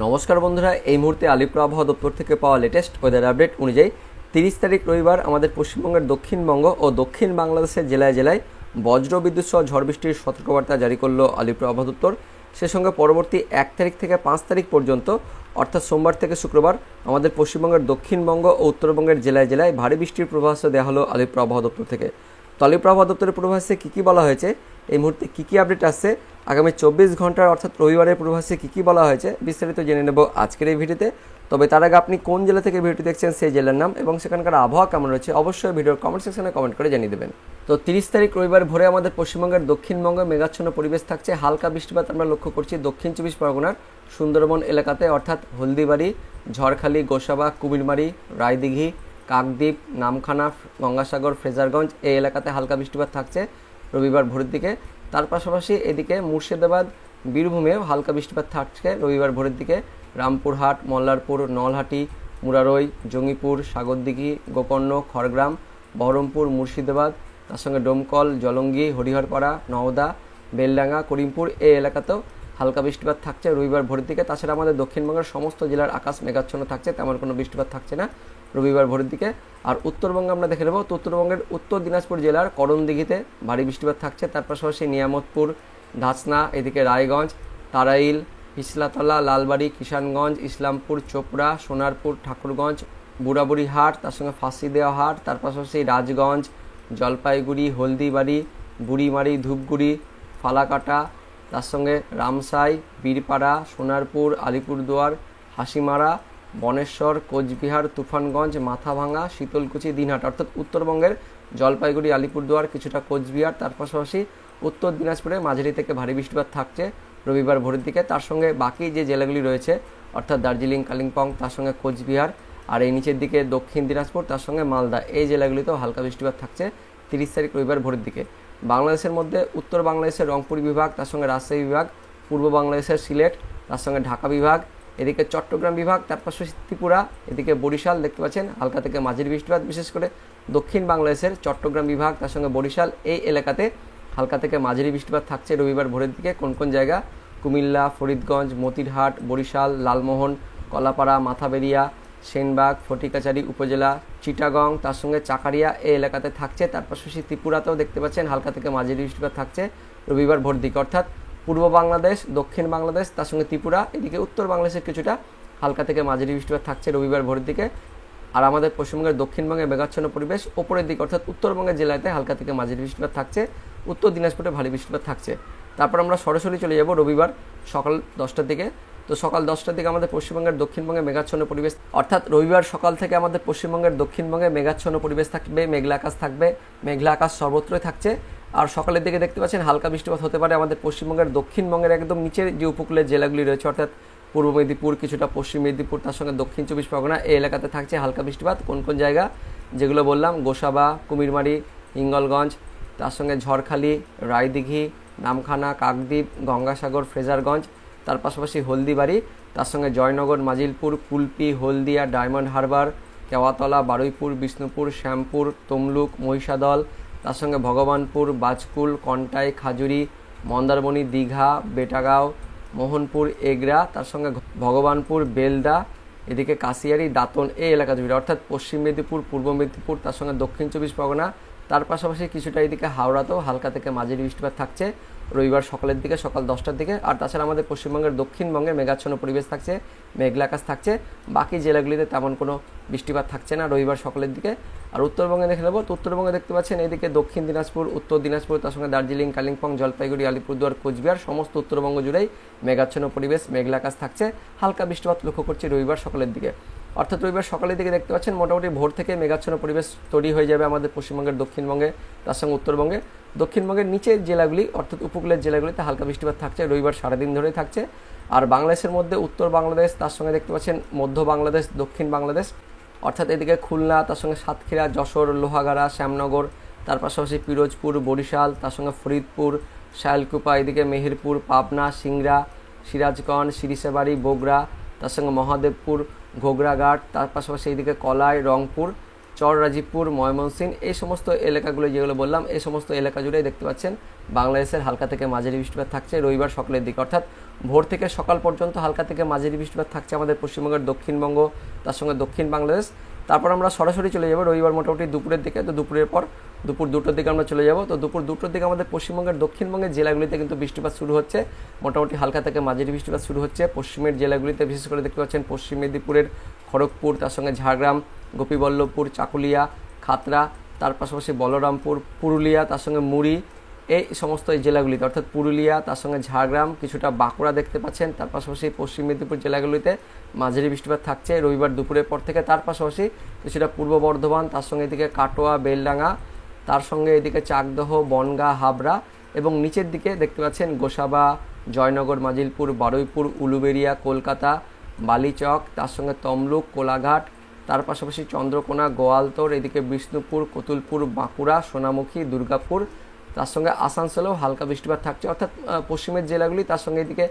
নমস্কার বন্ধুরা, এই মুহূর্তে আলিপুর আবহাওয়া দপ্তর থেকে পাওয়া লেটেস্ট ওয়েদার আপডেট অনুযায়ী 30 তারিখ রবিবার আমাদের পশ্চিমবঙ্গের দক্ষিণবঙ্গ ও দক্ষিণ বাংলাদেশের জেলায় জেলায় বজ্র বিদ্যুৎ সহ ঝড় বৃষ্টির সতর্কবার্তা জারি করলো আলিপুর আবহাওয়া দপ্তর। সে সঙ্গে পরবর্তী 1 তারিখ থেকে 5 তারিখ পর্যন্ত অর্থাৎ সোমবার থেকে শুক্রবার আমাদের পশ্চিমবঙ্গের দক্ষিণবঙ্গ ও উত্তরবঙ্গের জেলায় জেলায় ভারী বৃষ্টির পূর্বাভাস দেওয়া হলো আলিপুর আবহাওয়া দপ্তর থেকে। তো আলিপুর আবহাওয়া দপ্তরের পূর্বাভাসে কী বলা হয়েছে, এই মুহূর্তে কী আপডেট আসছে, আগামী 24 ঘন্টার অর্থাৎ রবিবারের পূর্বাভাসে কী বলা হয়েছে বিস্তারিত জেনে নেব আজকের এই ভিডিওতে। তবে তার আগে আপনি কোন জেলা থেকে ভিডিওটি দেখছেন সেই জেলার নাম এবং সেখানকার আবহাওয়া কেমন রয়েছে অবশ্যই ভিডিওর কমেন্ট সেকশনে কমেন্ট করে জানিয়ে দেবেন। তো 30 তারিখ রবিবার ভোরে আমাদের পশ্চিমবঙ্গের দক্ষিণবঙ্গে মেঘাচ্ছন্ন পরিবেশ থাকছে। হালকা বৃষ্টিপাত আমরা লক্ষ্য করছি দক্ষিণ 24 পরগনার সুন্দরবন এলাকাতে, অর্থাৎ হলদিবাড়ি, ঝড়খালি, গোসাবা, কুমিরমারি, রায়দিঘি, কাকদ্বীপ, নামখানা, গঙ্গাসাগর, ফ্রেজারগঞ্জ এই এলাকাতে হালকা বৃষ্টিপাত থাকছে রবিবার ভোরের দিকে। তার পাশাপাশি এদিকে মুর্শিদাবাদ, বীরভূমেও হালকা বৃষ্টিপাত থাকছে রবিবার ভোরের দিকে। রামপুরহাট, মল্লারপুর, নলহাটি, মুরারই, জঙ্গিপুর, সাগরদিঘি, গোকর্ণ, খড়গ্রাম, বহরমপুর, মুর্শিদাবাদ, তার সঙ্গে ডোমকল, জলঙ্গি, হরিহরপাড়া, নওদা, বেলডাঙ্গা, করিমপুর এই এলাকাতেও হালকা বৃষ্টিপাত থাকছে রবিবার ভোরের দিকে। তাছাড়া আমাদের দক্ষিণবঙ্গের সমস্ত জেলার আকাশ মেঘাচ্ছন্ন থাকছে, তেমন কোনো বৃষ্টিপাত থাকছে না রবিবার ভোরের দিকে। আর উত্তরবঙ্গে আমরা দেখে নেব, তো উত্তরবঙ্গের উত্তর দিনাজপুর জেলার করণদিঘিতে ভারী বৃষ্টিপাত থাকছে। তার পাশাপাশি নিয়ামতপুর, ধাসনা, এদিকে রায়গঞ্জ, তারাইল, হিসলাতলা, লালবাড়ি, কিষানগঞ্জ, ইসলামপুর, চোপড়া, সোনারপুর, ঠাকুরগঞ্জ, বুড়াবুড়িহাট, তার সঙ্গে ফাঁসিদেওয়া হাট, তার পাশাপাশি রাজগঞ্জ, জলপাইগুড়ি, হলদিবাড়ি, বুড়িমারি, ধূপগুড়ি, ফালাকাটা, তার সঙ্গে রামসাই, বীরপাড়া, সোনারপুর, আলিপুরদুয়ার, হাসিমারা, বনেশ্বর, কোচবিহার, তুফানগঞ্জ, মাথাভাঙা, শীতলকুচি, দিনহাট, অর্থাৎ উত্তরবঙ্গের জলপাইগুড়ি, আলিপুরদুয়ার, কিছুটা কোচবিহার, তার পাশাপাশি উত্তর দিনাজপুরে মাঝারি থেকে ভারী বৃষ্টিপাত থাকছে রবিবার ভোরের দিকে। তার সঙ্গে বাকি যে জেলাগুলি রয়েছে অর্থাৎ দার্জিলিং, কালিম্পং, তার সঙ্গে কোচবিহার, আর এই নিচের দিকে দক্ষিণ দিনাজপুর, তার সঙ্গে মালদা এই জেলাগুলিতেও হালকা বৃষ্টিপাত থাকছে 30 তারিখ রবিবার ভোরের দিকে। বাংলাদেশের মধ্যে উত্তর বাংলাদেশের রংপুর বিভাগ, তার সঙ্গে রাজশাহী বিভাগ, পূর্ব বাংলাদেশের সিলেট, তার সঙ্গে ঢাকা বিভাগ, এদিকে চট্টগ্রাম বিভাগ, তার পাশাপাশি ত্রিপুরা, এদিকে বরিশাল দেখতে পাচ্ছেন হালকা থেকে মাঝারি বৃষ্টিপাত। বিশেষ করে দক্ষিণ বাংলাদেশের চট্টগ্রাম বিভাগ, তার সঙ্গে বরিশাল এই এলাকাতে হালকা থেকে মাঝারি বৃষ্টিপাত থাকছে রবিবার ভোরের দিকে। কোন কোন জায়গা, কুমিল্লা, ফরিদগঞ্জ, মতিরহাট, বরিশাল, লালমোহন, কলাপাড়া, মাথাবেরিয়া, সেনবাগ, ফটিকাচারী উপজেলা, চিটাগং, তার সঙ্গে চাকারিয়া এই এলাকাতে থাকছে। তার পাশাপাশি ত্রিপুরাতেও দেখতে পাচ্ছেন হালকা থেকে মাঝারি বৃষ্টিপাত থাকছে রবিবার ভোর দিকে, অর্থাৎ পূর্ব বাংলাদেশ, দক্ষিণ বাংলাদেশ, তার সঙ্গে ত্রিপুরা, এদিকে উত্তর বাংলাদেশের কিছুটা হালকা থেকে মাঝারি বৃষ্টিপাত থাকছে রবিবার ভোরের দিকে। আর আমাদের পশ্চিমবঙ্গের দক্ষিণবঙ্গে মেঘাচ্ছন্ন পরিবেশ, ওপরের দিকে অর্থাৎ উত্তরবঙ্গের জেলাতে হালকা থেকে মাঝারি বৃষ্টিপাত থাকছে, উত্তর দিনাজপুরে ভারী বৃষ্টিপাত থাকছে। তারপর আমরা সরাসরি চলে যাব রবিবার সকাল 10টার দিকে। তো সকাল 10টার দিকে আমাদের পশ্চিমবঙ্গের দক্ষিণবঙ্গে মেঘাচ্ছন্ন পরিবেশ, অর্থাৎ রবিবার সকাল থেকে আমাদের পশ্চিমবঙ্গের দক্ষিণবঙ্গে মেঘাচ্ছন্ন পরিবেশ থাকবে, মেঘলা আকাশ থাকবে, মেঘলা আকাশ সর্বত্রই থাকছে। আর সকালের দিকে দেখতে পাচ্ছেন হালকা বৃষ্টিপাত হতে পারে আমাদের পশ্চিমবঙ্গের দক্ষিণবঙ্গের একদম নিচের যে উপকূলের জেলাগুলি রয়েছে, অর্থাৎ পূর্ব মেদিনীপুর, কিছুটা পশ্চিম মেদিনীপুর, তার সঙ্গে দক্ষিণ 24 পরগনা এই এলাকাতে থাকছে হালকা বৃষ্টিপাত। কোন কোন জায়গা যেগুলো বললাম, গোসাবা, কুমিরমারি, হিঙ্গলগঞ্জ, তার সঙ্গে ঝড়খালি, রায়দিঘি, নামখানা, কাকদ্বীপ, গঙ্গাসাগর, ফ্রেজারগঞ্জ, তার পাশাপাশি হলদিবাড়ি, তার সঙ্গে জয়নগর, মাজিলপুর, কুলপি, হলদিয়া, ডায়মন্ড হারবার, কেওয়াতলা, বারুইপুর, বিষ্ণুপুর, শ্যামপুর, তমলুক, মহিষাদল, তার সঙ্গে ভগবানপুর, বাজকুল, কন্টাই, খাজুরি, মন্দারমণি, দীঘা, বেটাগাঁও, মোহনপুর, এগরা, তার সঙ্গে ভগবানপুর, বেলদা, এদিকে কাশিয়ারি, দাঁতন এই এলাকা জুড়ে, অর্থাৎ পশ্চিম মেদিনীপুর, পূর্ব মেদিনীপুর, তার সঙ্গে দক্ষিণ 24 পরগনা, তার পাশাপাশি কিছুটা এদিকে হাওড়াতেও হালকা থেকে মাঝারি বৃষ্টিপাত থাকছে রবিবার সকালের দিকে, সকাল 10টার দিকে। আর তাছাড়া আমাদের পশ্চিমবঙ্গের দক্ষিণবঙ্গে মেঘাচ্ছন্ন পরিবেশ থাকছে, মেঘলা আকাশ থাকছে, বাকি জেলাগুলিতে তেমন কোনো বৃষ্টিপাত থাকছে না রবিবার সকালের দিকে। আর উত্তরবঙ্গে দেখে নেব, তো উত্তরবঙ্গে দেখতে পাচ্ছেন এদিকে দক্ষিণ দিনাজপুর, উত্তর দিনাজপুর, তার সঙ্গে দার্জিলিং, কালিম্পং, জলপাইগুড়ি, আলিপুরদুয়ার, কোচবিহার সমস্ত উত্তরবঙ্গ জুড়েই মেঘাচ্ছন্ন পরিবেশ, মেঘলা আকাশ থাকছে, হালকা বৃষ্টিপাত লক্ষ্য করছি রবিবার সকালের দিকে। অর্থাৎ রবিবার সকালের দিকে দেখতে পাচ্ছেন মোটামুটি ভোর থেকে মেঘাচ্ছন্ন পরিবেশ তৈরি হয়ে যাবে আমাদের পশ্চিমবঙ্গের দক্ষিণবঙ্গে, তার সঙ্গে উত্তরবঙ্গে। দক্ষিণবঙ্গের নিচের জেলাগুলি অর্থাৎ উপকূলের জেলাগুলিতে হালকা বৃষ্টিপাত থাকছে রবিবার সারাদিন ধরেই থাকছে। আর বাংলাদেশের মধ্যে উত্তর বাংলাদেশ, তার সঙ্গে দেখতে পাচ্ছেন মধ্য বাংলাদেশ, দক্ষিণ বাংলাদেশ, অর্থাৎ এদিকে খুলনা, তার সঙ্গে সাতক্ষীরা, যশোর, লোহাগাড়া, শ্যামনগর, তার পাশাপাশি পিরোজপুর, বরিশাল, তার সঙ্গে ফরিদপুর, শায়লকুপা, এদিকে মেহেরপুর, পাবনা, সিংড়া, সিরাজগঞ্জ, সিরিসাবাড়ি, বগুড়া, তার সঙ্গে মহাদেবপুর, ঘোগরাঘাট, তার পাশাপাশি এইদিকে কলাই, রংপুর, চর রাজীবপুর, ময়মনসিংহ, এই সমস্ত এলাকাগুলো যেগুলো বললাম, এই সমস্ত এলাকা জুড়েই দেখতে পাচ্ছেন বাংলাদেশের হালকা থেকে মাঝারি বৃষ্টিপাত থাকছে রবিবার সকালের দিকে, অর্থাৎ ভোর থেকে সকাল পর্যন্ত হালকা থেকে মাঝারি বৃষ্টিপাত থাকছে আমাদের পশ্চিমবঙ্গের দক্ষিণবঙ্গ, তার সঙ্গে দক্ষিণ বাংলাদেশ। তারপর আমরা সরাসরি চলে যাব রবিবার মোটামুটি দুপুরের দিকে। তো দুপুরের পর দুপুর 2টোর দিকে আমরা চলে যাব। তো দুপুর 2টোর দিকে আমাদের পশ্চিমবঙ্গের দক্ষিণবঙ্গের জেলাগুলিতে কিন্তু বৃষ্টিপাত শুরু হচ্ছে, মোটামুটি হালকা থেকে মাঝারি বৃষ্টিপাত শুরু হচ্ছে। পশ্চিমের জেলাগুলিতে বিশেষ করে দেখতে পাচ্ছেন পশ্চিম মেদিনীপুরের খড়গপুর, তার সঙ্গে ঝাড়গ্রাম, গোপীবল্লভপুর, চাকুলিয়া, খাতড়া, তার পাশাপাশি বলরামপুর, পুরুলিয়া, তার সঙ্গে মুড়ি, এই সমস্ত এই জেলাগুলিতে, অর্থাৎ পুরুলিয়া, তার সঙ্গে ঝাড়গ্রাম, কিছুটা বাঁকুড়া দেখতে পাচ্ছেন। তার পাশাপাশি পশ্চিম মেদিনীপুর জেলাগুলিতে মাঝারি বৃষ্টিপাত থাকছে রবিবার দুপুরের পর থেকে। তার পাশাপাশি কিছুটা পূর্ব বর্ধমান, তার সঙ্গে এদিকে কাটোয়া, বেলডাঙ্গা, তার সঙ্গে এদিকে চাকদহ, বনগাঁ, হাবড়া, এবং নিচের দিকে দেখতে পাচ্ছেন গোসাবা, জয়নগর, মাজিলপুর, বারুইপুর, উলুবেড়িয়া, কলকাতা, বালিচক, তার সঙ্গে তমলুক, কোলাঘাট, তার পাশাপাশি চন্দ্রকোনা, গোয়ালতোড়, এদিকে বিষ্ণুপুর, কতুলপুর, বাঁকুড়া, সোনামুখী, দুর্গাপুর, তার সঙ্গে আসানসোলেও হালকা বৃষ্টিপাত থাকছে, অর্থাৎ পশ্চিমের জেলাগুলি। তার সঙ্গে এদিকে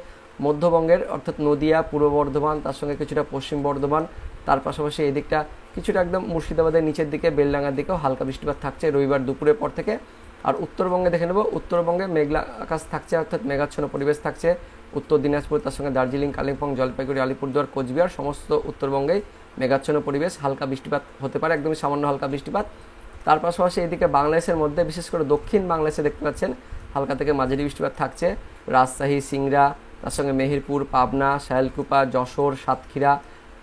মধ্যবঙ্গের অর্থাৎ নদিয়া, পূর্ব বর্ধমান, তার সঙ্গে কিছুটা পশ্চিম বর্ধমান, তার পাশাপাশি এদিকটা কিছুটা একদম মুর্শিদাবাদের নিচের দিকে, বেলডাঙ্গার দিকেও হালকা বৃষ্টিপাত থাকছে রবিবার দুপুরের পর থেকে। আর উত্তরবঙ্গে দেখে নেব, উত্তরবঙ্গে মেঘলা আকাশ থাকছে, অর্থাৎ মেঘাচ্ছন্ন পরিবেশ থাকছে। উত্তর দিনাজপুর, তার সঙ্গে দার্জিলিং, কালিম্পং, জলপাইগুড়ি, আলিপুরদুয়ার, কোচবিহার, সমস্ত উত্তরবঙ্গেই মেঘাচ্ছন্ন পরিবেশ, হালকা বৃষ্টিপাত হতে পারে, একদমই সামান্য হালকা বৃষ্টিপাত। তার পাশাপাশি এদিকে বাংলাদেশের মধ্যে বিশেষ করে দক্ষিণ বাংলাদেশে দেখতে পাচ্ছেন হালকা থেকে মাঝারি বৃষ্টিপাত থাকছে। রাজশাহী, সিংড়া, তার সঙ্গে মেহেরপুর, পাবনা, শায়েলকুপা, যশোর, সাতক্ষীরা,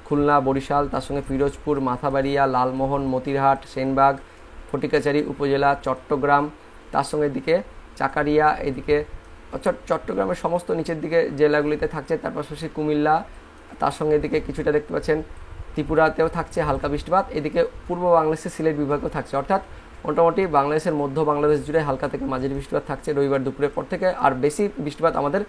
খুলনা, বরিশাল, তার সঙ্গে পিরোজপুর, মাথাবাড়িয়া, লালমোহন, মতিরহাট, সেনবাগ, ফটিকাচারী উপজেলা, চট্টগ্রাম, তার সঙ্গে এদিকে চাকারিয়া, এদিকে চট্টগ্রামের সমস্ত নিচের দিকে জেলাগুলিতে থাকছে। তার পাশাপাশি কুমিল্লা, তার সঙ্গে এদিকে কিছুটা দেখতে পাচ্ছেন ত্রিপুরাতেও থাকছে হালকা বৃষ্টিপাত। এদিকে পূর্ব বাংলাদেশের সিলেট বিভাগেও থাকছে, অর্থাৎ মোটামুটি বাংলাদেশের মধ্য বাংলাদেশ জুড়ে হালকা থেকে মাঝারি বৃষ্টিপাত থাকছে রবিবার দুপুরের পর থেকে। আর বেশি বৃষ্টিপাত আমাদের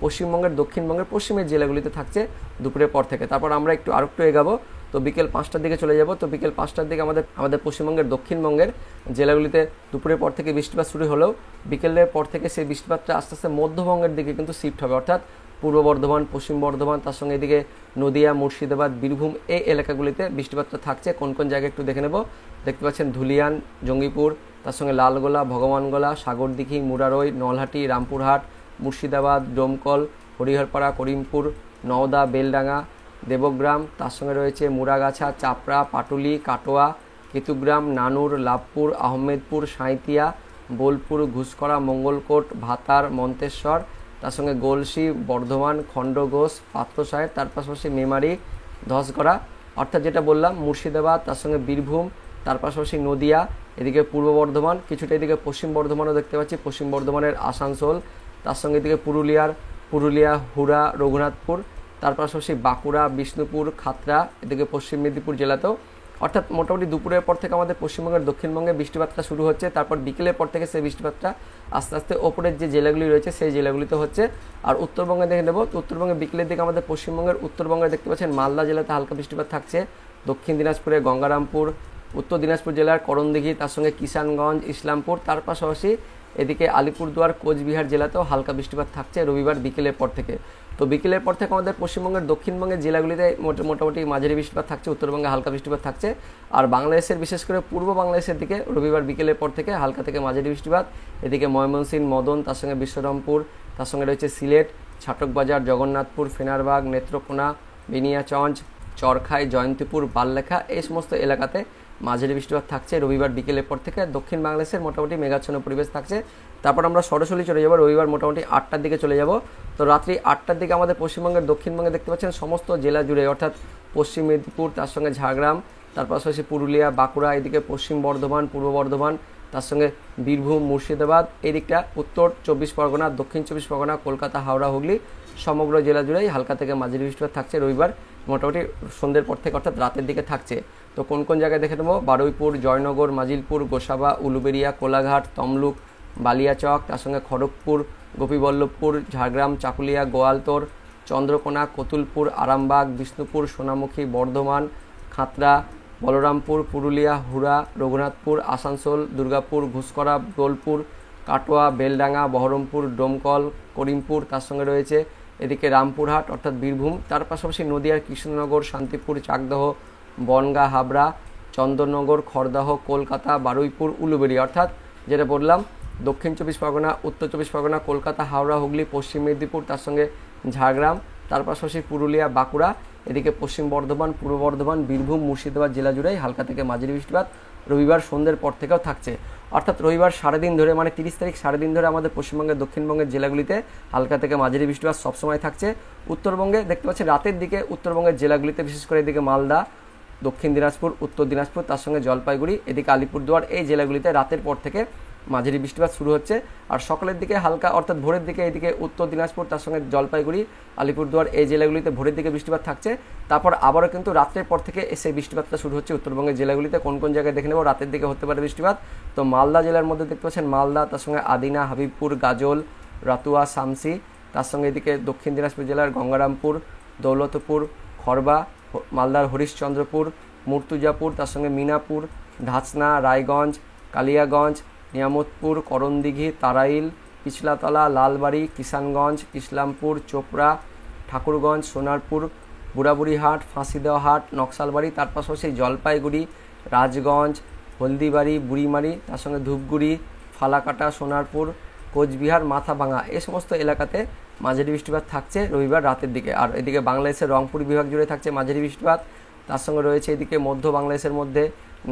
পশ্চিমবঙ্গের দক্ষিণবঙ্গের পশ্চিমের জেলাগুলিতে থাকছে দুপুরের পর থেকে। তারপর আমরা আরেকটু এগাবো, তো বিকেল 5টার দিকে চলে যাব। তো বিকেল 5টার দিকে আমাদের পশ্চিমবঙ্গের দক্ষিণবঙ্গের জেলাগুলিতে দুপুরের পর থেকে বৃষ্টিপাত শুরু হলেও বিকেলের পর থেকে সেই বৃষ্টিপাতটা আস্তে আস্তে মধ্যবঙ্গের দিকে কিন্তু শিফট হবে, অর্থাৎ পূর্ব বর্ধমান, পশ্চিম বর্ধমান, তার সঙ্গে এদিকে নদিয়া, মুর্শিদাবাদ, বীরভূম, এই এলাকাগুলিতে বৃষ্টিপাতটা থাকছে। কোন কোন জায়গায় একটু দেখে নেব। দেখতে পাচ্ছেন ধুলিয়ান, জঙ্গিপুর, তার সঙ্গে লালগোলা, ভগবানগোলা, সাগরদিঘি, মুরারই, নলহাটি, রামপুরহাট, মুর্শিদাবাদ, ডোমকল, হরিহরপাড়া, করিমপুর, নওদা, বেলডাঙ্গা, দেবগ্রাম, তার সঙ্গে রয়েছে মুরাগাছা, চাপড়া, পাটুলি, কাটোয়া, কেতুগ্রাম, নানুর, লাভপুর, আহমেদপুর, সাঁইতিয়া, বোলপুর, ঘুষকরা, মঙ্গলকোট, ভাতার, মন্তেশ্বর, তার সঙ্গে গলসি, বর্ধমান, খণ্ডঘোষ, পাত্রসাহেব, তার পাশাপাশি মেমারি, ধসগড়া, অর্থাৎ যেটা বললাম মুর্শিদাবাদ, তার সঙ্গে বীরভূম, তার পাশাপাশি নদিয়া, এদিকে পূর্ব বর্ধমান, কিছুটা এদিকে পশ্চিম বর্ধমানও দেখতে পাচ্ছি, পশ্চিম বর্ধমানের আসানসোল, তার সঙ্গে এদিকে পুরুলিয়া, হুড়া, রঘুনাথপুর, তার পাশাপাশি বাঁকুড়া, বিষ্ণুপুর, খাতড়া, এদিকে পশ্চিম মেদিনীপুর জেলাতেও, অর্থাৎ মোটামুটি দুপুরের পর থেকে আমাদের পশ্চিমবঙ্গের দক্ষিণবঙ্গে বৃষ্টিপাতটা শুরু হচ্ছে। তারপর বিকেলের পর থেকে সেই বৃষ্টিপাতটা আস্তে আস্তে ওপরের যে জেলাগুলি রয়েছে সেই জেলাগুলিতে হচ্ছে। আর উত্তরবঙ্গে দেখে নেব, তো উত্তরবঙ্গে বিকেলের দিকে আমাদের পশ্চিমবঙ্গের উত্তরবঙ্গে দেখতে পাচ্ছেন মালদা জেলাতে হালকা বৃষ্টিপাত থাকছে, দক্ষিণ দিনাজপুরে গঙ্গারামপুর, উত্তর দিনাজপুর জেলার করণদিঘি, তার সঙ্গে কিষানগঞ্জ, ইসলামপুর, তার পাশাপাশি এদিকে আলিপুরদুয়ার, কোচবিহার জেলাতেও হালকা বৃষ্টিপাত থাকছে রবিবার বিকেলের পর থেকে। তো বিকেলের পর থেকে আমাদের পশ্চিমবঙ্গের দক্ষিণবঙ্গের জেলাগুলিতে মোটামুটি মাঝারি বৃষ্টিপাত থাকছে, উত্তরবঙ্গে হালকা বৃষ্টিপাত থাকছে। আর বাংলাদেশের বিশেষ করে পূর্ব বাংলাদেশের দিকে রবিবার বিকেলের পর থেকে হালকা থেকে মাঝারি বৃষ্টিপাত। এদিকে ময়মনসিংহ, মদন, তার সঙ্গে বিশ্বরমপুর, তার সঙ্গে রয়েছে সিলেট, ছাটকবাজার, জগন্নাথপুর, ফেনারবাগ, নেত্রকোনা, বেনিয়াচঞ্জ, চরখাই, জয়ন্তীপুর, বাললেখা, এই সমস্ত এলাকাতে মাঝারি বৃষ্টিপাত থাকছে রবিবার বিকেলের পর থেকে। দক্ষিণ বাংলাদেশের মোটামুটি মেঘাচ্ছন্ন পরিবেশ থাকছে। তারপর আমরা সরাসরি চলে যাব রবিবার মোটামুটি 8টার দিকে চলে যাব। তো রাত্রি 8টার দিকে আমাদের পশ্চিমবঙ্গের দক্ষিণবঙ্গে দেখতে পাচ্ছেন সমস্ত জেলা জুড়ে, অর্থাৎ পশ্চিম মেদিনীপুর, তার সঙ্গে ঝাড়গ্রাম, তার পাশাপাশি পুরুলিয়া, বাঁকুড়া, এদিকে পশ্চিম বর্ধমান, পূর্ব বর্ধমান, তার সঙ্গে বীরভূম, মুর্শিদাবাদ, এদিকটা উত্তর 24 পরগনা, দক্ষিণ 24 পরগনা, কলকাতা, হাওড়া, হুগলি, সমগ্র জেলা জুড়েই হালকা থেকে মাঝারি বৃষ্টিপাত থাকছে রবিবার মোটামুটি সন্ধ্যের পর থেকে, অর্থাৎ রাতের দিকে থাকছে। তো কোন কোন জায়গায় দেখে নেব, বারুইপুর, জয়নগর, মাজিলপুর, গোসাবা, উলুবেড়িয়া, কোলাঘাট, তমলুক, বালিয়াচক, তার সঙ্গে খড়গপুর, গোপীবল্লভপুর, ঝাড়গ্রাম, চাকুলিয়া, গোয়ালতোড়, চন্দ্রকোনা, কতুলপুর, আরামবাগ, বিষ্ণুপুর, সোনামুখী, বর্ধমান, খাতড়া, বলরামপুর, পুরুলিয়া, হুড়া, রঘুনাথপুর, আসানসোল, দুর্গাপুর, ঘুষকরা, বোলপুর, কাটোয়া, বেলডাঙ্গা, বহরমপুর, ডোমকল, করিমপুর, তার সঙ্গে রয়েছে এদিকে রামপুরহাট অর্থাৎ বীরভূম, তার পাশাপাশি নদিয়ার কৃষ্ণনগর, শান্তিপুর, চাকদহ, বনগাঁ, হাবড়া, চন্দননগর, খড়দাহ, কলকাতা, বারুইপুর, উলুবেড়ি, অর্থাৎ যেটা বললাম দক্ষিণ 24 পরগনা, উত্তর 24 পরগনা, কলকাতা, হাওড়া, হুগলি, পশ্চিম মেদিনীপুর, তার সঙ্গে ঝাড়গ্রাম, তার পাশাপাশি পুরুলিয়া, বাঁকুড়া, এদিকে পশ্চিম বর্ধমান, পূর্ব বর্ধমান, বীরভূম, মুর্শিদাবাদ জেলা জুড়েই হালকা থেকে মাঝারি বৃষ্টিপাত রবিবার সন্ধ্যের পর থেকেও থাকছে। অর্থাৎ রবিবার সারাদিন ধরে, মানে 30 তারিখ সারাদিন ধরে আমাদের পশ্চিমবঙ্গের দক্ষিণবঙ্গের জেলাগুলিতে হালকা থেকে মাঝারি বৃষ্টিপাত সবসময় থাকছে। উত্তরবঙ্গে দেখতে পাচ্ছি রাতের দিকে উত্তরবঙ্গের জেলাগুলিতে, বিশেষ করে এদিকে মালদা, দক্ষিণ দিনাজপুর, উত্তর দিনাজপুর, তার সঙ্গে জলপাইগুড়ি, এদিকে আলিপুরদুয়ার, এই জেলাগুলিতে রাতের পর থেকে মাঝারি বৃষ্টিপাত শুরু হচ্ছে। আর সকালের দিকে হালকা, অর্থাৎ ভোরের দিকে এদিকে উত্তর দিনাজপুর, তার সঙ্গে জলপাইগুড়ি, আলিপুরদুয়ার, এই জেলাগুলিতে ভোরের দিকে বৃষ্টিপাত থাকছে। তারপর আবারও কিন্তু রাত্রের পর থেকে সেই বৃষ্টিপাতটা শুরু হচ্ছে উত্তরবঙ্গের জেলাগুলিতে। কোন কোন জায়গায় দেখে নেব রাতের দিকে হতে পারে বৃষ্টিপাত। তো মালদা জেলার মধ্যে দেখতে পাচ্ছেন মালদা, তার সঙ্গে আদিনা, হাবিবপুর, গাজল, রাতুয়া, শামসি, তার সঙ্গে এদিকে দক্ষিণ দিনাজপুর জেলার গঙ্গারামপুর, দৌলতপুর, খড়বা, মালদার হরিশ্চন্দ্রপুর, মুর্তুজাপুর, তার সঙ্গে মিনাপুর, ধাচনা, রায়গঞ্জ, কালিয়াগঞ্জ, নিয়ামতপুর, করণদিঘি, তারাইল, পিছলাতলা, লালবাড়ি, কিষানগঞ্জ, ইসলামপুর, চোপড়া, ঠাকুরগঞ্জ, সোনারপুর, বুড়াবুড়িহাট, ফাঁসিদেওহাট, নকশালবাড়ি, তার পাশাপাশি জলপাইগুড়ি, রাজগঞ্জ, হলদিবাড়ি, বুড়িমারি, তার সঙ্গে ধূপগুড়ি, ফালাকাটা, সোনারপুর, কোচবিহার, মাথাভাঙা, এই সমস্ত এলাকাতে মাঝারি বৃষ্টিপাত থাকছে রবিবার রাতের দিকে। আর এদিকে বাংলাদেশের রংপুর বিভাগ জুড়ে থাকছে মাঝারি বৃষ্টিপাত। তার সঙ্গে রয়েছে এদিকে মধ্য বাংলাদেশের মধ্যে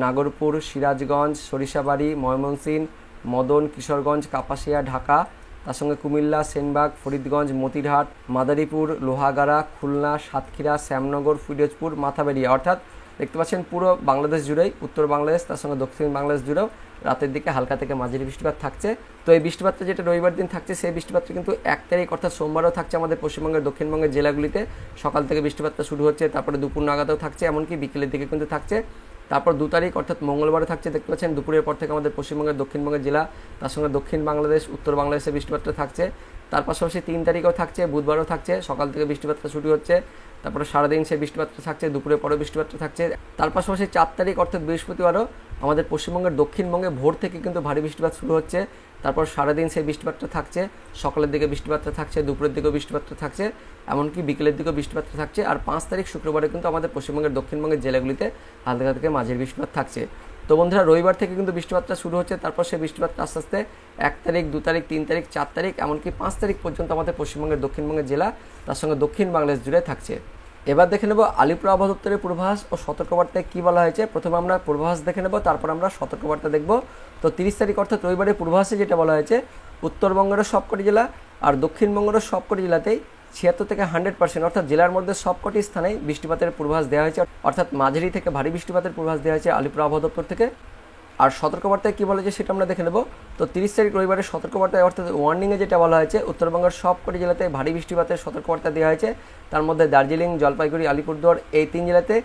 নাগরপুর, সিরাজগঞ্জ, সরিষাবাড়ি, ময়মনসিংহ, মদন, কিশোরগঞ্জ, কাপাসিয়া, ঢাকা, তার সঙ্গে কুমিল্লা, সেনবাগ, ফরিদগঞ্জ, মতিরহাট, মাদারীপুর, লোহাগাড়া, খুলনা, সাতক্ষীরা, শ্যামনগর, ফিরোজপুর, মাথাবেড়িয়া, অর্থাৎ দেখতে পাচ্ছেন পুরো বাংলাদেশ জুড়েই, উত্তর বাংলাদেশ তার সঙ্গে দক্ষিণ বাংলাদেশ জুড়েও রাতের দিকে হালকা থেকে মাঝারি বৃষ্টিপাত থাকছে। তো এই বৃষ্টিপাতটা যেটা রবিবার দিন থাকছে, সেই বৃষ্টিপাতটা কিন্তু 1 তারিখ অর্থাৎ সোমবারও থাকছে আমাদের পশ্চিমবঙ্গের দক্ষিণবঙ্গের জেলাগুলিতে। সকাল থেকে বৃষ্টিপাতটা শুরু হচ্ছে, তারপরে দুপুর নাগাদেও থাকছে, এমনকি বিকেলের দিকে কিন্তু থাকছে। তারপর 2 তারিখ অর্থাৎ মঙ্গলবারে থাকছে, দেখতে পাচ্ছেন দুপুরের পর থেকে আমাদের পশ্চিমবঙ্গের দক্ষিণবঙ্গের জেলা, তার সঙ্গে দক্ষিণ বাংলাদেশ, উত্তর বাংলাদেশে বৃষ্টিপাতটা থাকছে। তার পাশাপাশি 3 তারিখও থাকছে, বুধবারও থাকছে, সকাল থেকে বৃষ্টিপাতটা শুরু হচ্ছে, তারপরে সারাদিন সেই বৃষ্টিপাতটা থাকছে, দুপুরের পরে বৃষ্টিপাতটা থাকছে। তার পাশাপাশি 4 তারিখ অর্থাৎ বৃহস্পতিবারও আমাদের পশ্চিমবঙ্গের দক্ষিণবঙ্গে ভোর থেকে কিন্তু ভারী বৃষ্টিপাত শুরু হচ্ছে। তারপর সারাদিন সেই বৃষ্টিপাতটা থাকছে, সকালের দিকে বৃষ্টিপাতটা থাকছে, দুপুরের দিকেও বৃষ্টিপাতটা থাকছে, এমনকি বিকেলের দিকেও বৃষ্টিপাতটা থাকছে। আর 5 তারিখ শুক্রবারে কিন্তু আমাদের পশ্চিমবঙ্গের দক্ষিণবঙ্গের জেলাগুলিতে হালকা থেকে মাঝারি বৃষ্টিপাত থাকছে। তো বন্ধুরা রবিবার থেকে কিন্তু বৃষ্টিপাতটা শুরু হচ্ছে, তারপর সেই বৃষ্টিপাতটা আস্তে আস্তে 1 তারিখ, 2 তারিখ, 3 তারিখ, 4 তারিখ, এমনকি 5 তারিখ পর্যন্ত আমাদের পশ্চিমবঙ্গের দক্ষিণবঙ্গের জেলা, তার সঙ্গে দক্ষিণ বাংলাদেশ জুড়ে থাকছে। এবার দেখে নেব আলিপুর আবহাওয়া দপ্তরের পূর্বাভাস ও সতর্কবার্তায় কী বলা হয়েছে। প্রথমে আমরা পূর্বাভাস দেখে নেব, তারপর আমরা সতর্কবার্তা দেখব। তো 30 তারিখ অর্থাৎ রবিবারের পূর্বাভাসে যেটা বলা হয়েছে, উত্তরবঙ্গের সবকটি জেলা আর দক্ষিণবঙ্গের সবকটি জেলাতেই 76 থেকে 100% অর্থাৎ জেলার মধ্যে সবকটি স্থানেই বৃষ্টিপাতের পূর্বাভাস দেওয়া হয়েছে, অর্থাৎ মাঝারি থেকে ভারী বৃষ্টিপাতের পূর্বাভাস দেওয়া হয়েছে আলিপুর আবহাওয়া দপ্তর থেকে। আর সতর্কবার্তায় কী বলেছে সেটা আমরা দেখে নেব। তো 30 তারিখ রবিবারের সতর্কবার্তায় অর্থাৎ ওয়ার্নিংয়ে যেটা বলা হয়েছে, উত্তরবঙ্গের সবকটি জেলাতে ভারী বৃষ্টিপাতের সতর্কবার্তা দেওয়া হয়েছে। তার মধ্যে দার্জিলিং, জলপাইগুড়ি, আলিপুরদুয়ার, এই 3 জেলাতে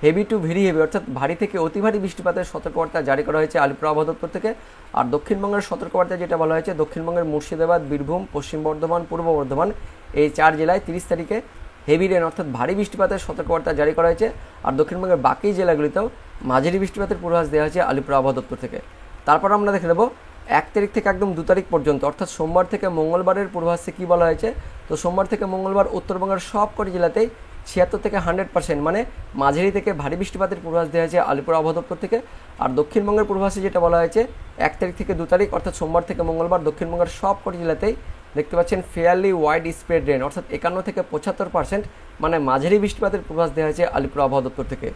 হেভি টু ভেরি হেভি অর্থাৎ ভারী থেকে অতি ভারী বৃষ্টিপাতের সতর্কবার্তা জারি করা হয়েছে আলিপুর আবহাওয়া দপ্তর থেকে। আর দক্ষিণবঙ্গের সতর্কবার্তায় যেটা বলা হয়েছে, দক্ষিণবঙ্গের মুর্শিদাবাদ, বীরভূম, পশ্চিম বর্ধমান, পূর্ব বর্ধমান, এই 4 জেলায় 30 তারিখে হেভি রেন অর্থাৎ ভারী বৃষ্টিপাতের সতর্কবার্তা জারি করা হয়েছে। আর দক্ষিণবঙ্গের বাকি জেলাগুলিতেও মাঝারি বৃষ্টিপাতের পূর্বাভাস দেওয়া হয়েছে আলিপুর আবহাওয়া দপ্তর থেকে। তারপর আমরা দেখে নেব 1 তারিখ থেকে একদম 2 তারিখ পর্যন্ত অর্থাৎ সোমবার থেকে মঙ্গলবারের পূর্বাভাসে কী বলা হয়েছে। তো সোমবার থেকে মঙ্গলবার উত্তরবঙ্গের সবকটি জেলাতেই 76 থেকে 100% মানে মাঝারি থেকে ভারী বৃষ্টিপাতের পূর্বাভাস দেওয়া হয়েছে আলিপুর আবহাওয়া দপ্তর থেকে। আর দক্ষিণবঙ্গের পূর্বাভাসে যেটা বলা হয়েছে, 1 তারিখ থেকে 2 তারিখ অর্থাৎ সোমবার থেকে মঙ্গলবার দক্ষিণবঙ্গের সবকটি জেলাতেই দেখতে পাচ্ছেন ফেয়ারলি ওয়াইড স্প্রেড রেন অর্থাৎ 51 থেকে 75% মানে মাঝারি বৃষ্টিপাতের পূর্বাভাস দেওয়া হয়েছে আলিপুর আবহাওয়া দপ্তর থেকে।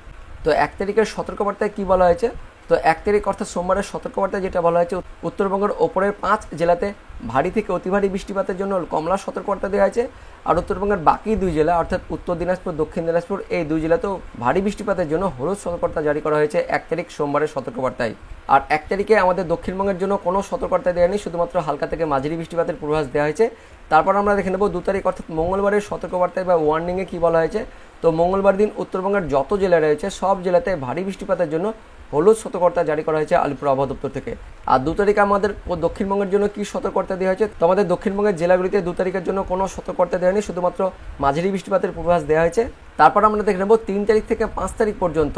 তো 1 তারিখের সতর্কবার্তায় কী বলা হয়েছে, তো 1 তারিখ অর্থাৎ সোমবারের সতর্কবার্তায় যেটা বলা হয়েছে, উত্তরবঙ্গের ওপরের 5 জেলাতে ভারী থেকে অতি ভারী বৃষ্টিপাতের জন্য কমলা সতর্কবার্তা দেওয়া হয়েছে। আর উত্তরবঙ্গের বাকি 2 জেলা অর্থাৎ উত্তর দিনাজপুর, দক্ষিণ দিনাজপুর, এই 2 জেলাতেও ভারী বৃষ্টিপাতের জন্য হলুদ সতর্কবার্তা জারি করা হয়েছে 1 তারিখ সোমবারের সতর্কবার্তায়। আর 1 তারিখে আমাদের দক্ষিণবঙ্গের জন্য কোনো সতর্কবার্তা দেওয়া নেই, শুধুমাত্র হালকা থেকে মাঝারি বৃষ্টিপাতের পূর্বাভাস দেওয়া হয়েছে। তারপর আমরা দেখে নেব 2 তারিখ অর্থাৎ মঙ্গলবারের সতর্কবার্তায় বা ওয়ার্নিংয়ে কী বলা হয়েছে। তো মঙ্গলবার দিন উত্তরবঙ্গের যত জেলা রয়েছে সব জেলাতে ভারী বৃষ্টিপাতের জন্য হলুদ সতর্কবার্তা জারি করা হয়েছে আলিপুর আবহাওয়া দপ্তর থেকে। আর 2 তারিখে আমাদের দক্ষিণবঙ্গের জন্য কী সতর্কবার্তা দেওয়া হয়েছে, তো আমাদের দক্ষিণবঙ্গের জেলাগুলিতে 2 তারিখের জন্য কোনো সতর্কবার্তা দেওয়া নেই, শুধুমাত্র মাঝারি বৃষ্টিপাতের পূর্বাভাস দেওয়া হয়েছে। তারপর আমরা দেখে নেব 3 তারিখ থেকে 5 তারিখ পর্যন্ত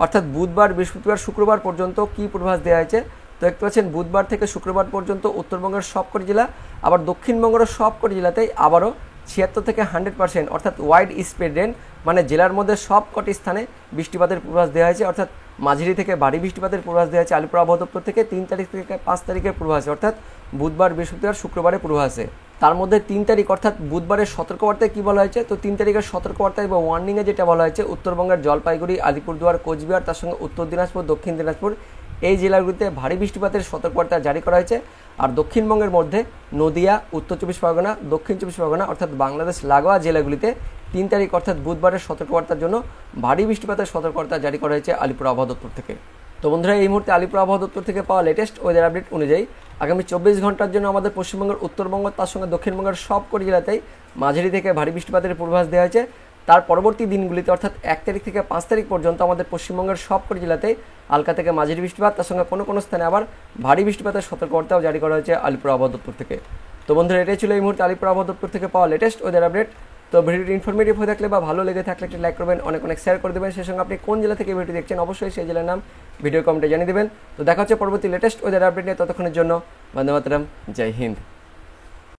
অর্থাৎ বুধবার, বৃহস্পতিবার, শুক্রবার পর্যন্ত কী পূর্বাভাস দেওয়া হয়েছে। তো দেখতে পাচ্ছেন বুধবার থেকে শুক্রবার পর্যন্ত উত্তরবঙ্গের সবকটি জেলা আবার দক্ষিণবঙ্গের সবকটি জেলাতেই আবারও 76 থেকে 100% অর্থাৎ ওয়াইড স্প্রেড রেন মানে জেলার মধ্যে সবকটি স্থানে বৃষ্টিপাতের পূর্বাভাস দেওয়া হয়েছে, অর্থাৎ মাঝারি থেকে ভারী বৃষ্টিপাতের পূর্বাভাস দেওয়া হয়েছে আলিপুর আবহাওয়া দপ্তর থেকে 3 তারিখ থেকে 5 তারিখের পূর্বাভাসে, অর্থাৎ বুধবার, বৃহস্পতিবার, শুক্রবারের পূর্বাভাসে। তার মধ্যে 3 তারিখ অর্থাৎ বুধবারের সতর্কবার্তায় কী বলা হয়েছে, তো 3 তারিখের সতর্কবার্তায় বা ওয়ার্নিংয়ে যেটা বলা হয়েছে, উত্তরবঙ্গের জলপাইগুড়ি, আলিপুরদুয়ার, কোচবিহার, তার সঙ্গে উত্তর দিনাজপুর, দক্ষিণ দিনাজপুর এই জেলাগুলিতে ভারী বৃষ্টিপাতের সতর্কবার্তা জারি করা হয়েছে। আর দক্ষিণবঙ্গের মধ্যে নদিয়া, উত্তর 24 পরগনা, দক্ষিণ 24 পরগনা অর্থাৎ বাংলাদেশ লাগোয়া জেলাগুলিতে 3 তারিখ অর্থাৎ বুধবারের সতর্কবার্তার জন্য ভারী বৃষ্টিপাতের সতর্কবার্তা জারি করা হয়েছে আলিপুর আবহাওয়া দপ্তর থেকে। তো বন্ধুরা, এই মুহূর্তে আলিপুর আবহাওয়া দপ্তর থেকে পাওয়া লেটেস্ট ওয়েদার আপডেট অনুযায়ী আগামী 24 ঘন্টার জন্য আমাদের পশ্চিমবঙ্গের উত্তরবঙ্গ, তার সঙ্গে দক্ষিণবঙ্গের সবকটি জেলাতেই মাঝারি থেকে ভারী বৃষ্টিপাতের পূর্বাভাস দেওয়া হয়েছে। তার পরবর্তী দিনগুলিতে অর্থাৎ 1 তারিখ থেকে 5 তারিখ পর্যন্ত আমাদের পশ্চিমবঙ্গের সবকটি জেলাতেই হালকা থেকে মাঝারি বৃষ্টিপাত, তার সঙ্গে কোনো কোনো স্থানে আবার ভারী বৃষ্টিপাতের সতর্কবার্তাও জারি করা হয়েছে আলিপুর আবহাওয়া দপ্তর থেকে। তো বন্ধুরা, এটাই ছিল এই মুহূর্তে আলিপুর আবহাওয়া দপ্তর থেকে পাওয়া লেটেস্ট ওয়েদার আপডেট। তো ভিডিওটি ইনফরমেটিভ হয়ে থাকলে বা ভালো লেগে থাকলে একটি লাইক করবেন, অনেক অনেক শেয়ার করে দেবেন। সেই সঙ্গে আপনি কোন জেলা থেকে ভিডিও দেখছেন অবশ্যই সেই জেলার নাম ভিডিও কমেন্টে জানিয়ে দেবেন। তো দেখা হচ্ছে পরবর্তী লেটেস্ট ওয়েদার আপডেট নিয়ে, ততক্ষণের জন্য বন্দে মাতরম, জয় হিন্দ।